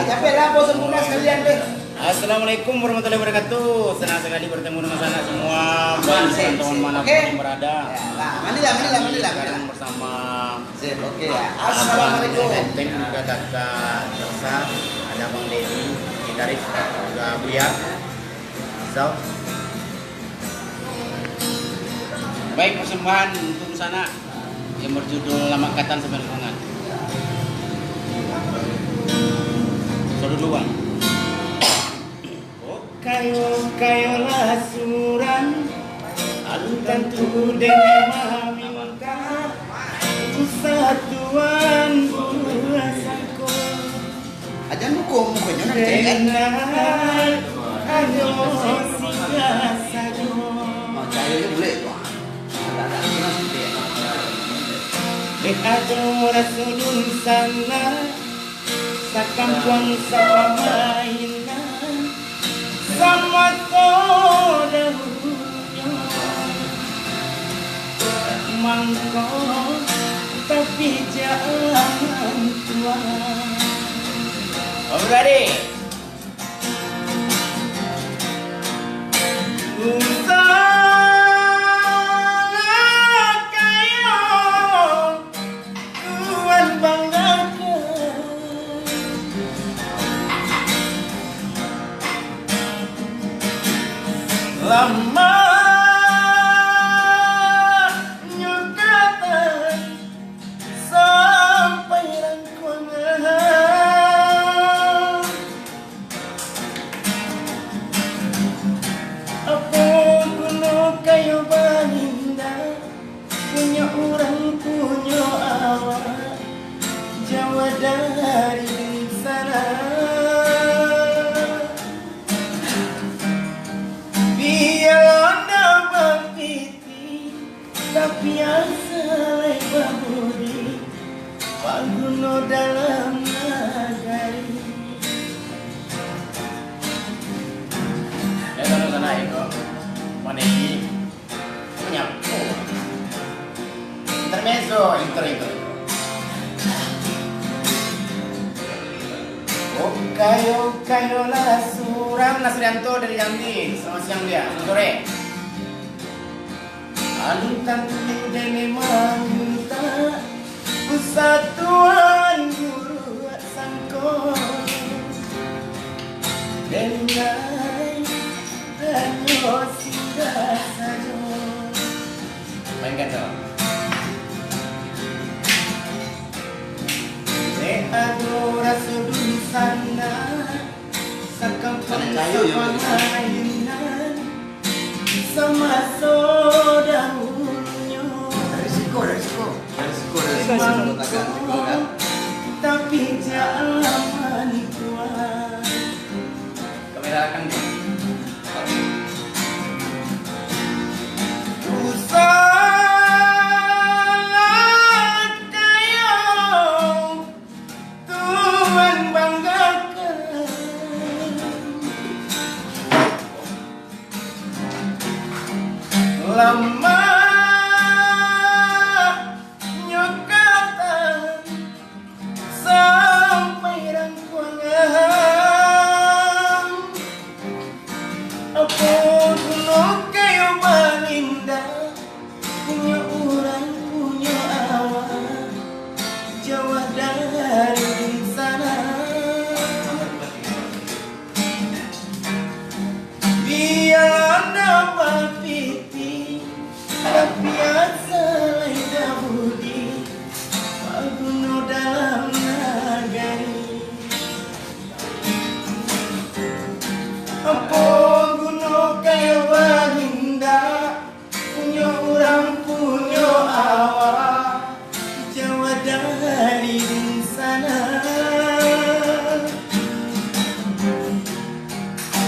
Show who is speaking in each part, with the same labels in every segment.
Speaker 1: Capek lah bos semua sekalian deh.
Speaker 2: Assalamualaikum warahmatullahi wabarakatuh. Senang sekali bertemu dengan sanak semua teman-teman manapun yang berada.
Speaker 1: Mandi lah.
Speaker 2: Sekarang bersama
Speaker 1: Oke ya. Assalamualaikum.
Speaker 2: Benteng juga kakak Tersa, ada Bang Dedi, gitaris juga Buya. So, baik, persembahan untuk sana yang berjudul Lama Katan Sampai Lingkungan. So dulu Bang. Kayo lasuran alutan tu dengan maminta satuan burasaku
Speaker 1: Ajan hukum mukanya nanti kan.
Speaker 2: Ayo sigasago
Speaker 1: Mau cahaya boleh tuh.
Speaker 2: Ada rasulun sana sakampuan sama mainan sama saudaranya mangko tapi jangan tua. Ready? Lama nyukatan sampai rangkuangan apa gunung kayu baginda punya orang punya awak Jawa dari sana. Tapi asal budi Paguno dalam nagari. Ya sana itu Manegi menyapu intermezzo intro. Kayo lasuran Nasrianto dari Jambi. Selamat siang dia. Sore. Alutan tu dene mangunta Persatuan guru sangko Denai Danyo singgah sajo. Mainkan dong. Adora sudun sana Sakampan mainan sama saudaranya.
Speaker 1: Resiko.
Speaker 2: Tapi jangan kuat. Kamera akan lama nyokatan sampai rangkuangan apa gunung kayu baginda punya orang punya awak Jawa dari sana. Biar dapat tapi asal budi Paguno dalam nagari. Apa gunung kayu baginda punya orang punya awak Jawa dari sana.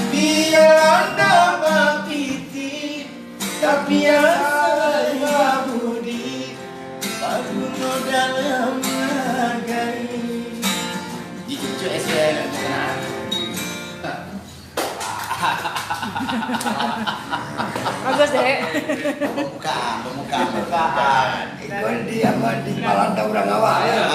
Speaker 2: Biar dapat tapi asal budi Paguno dalam nagari. Cucu SL
Speaker 3: Bagus deh.
Speaker 1: Pembukaan. Ikon dia mah di Malanda orang awak ya.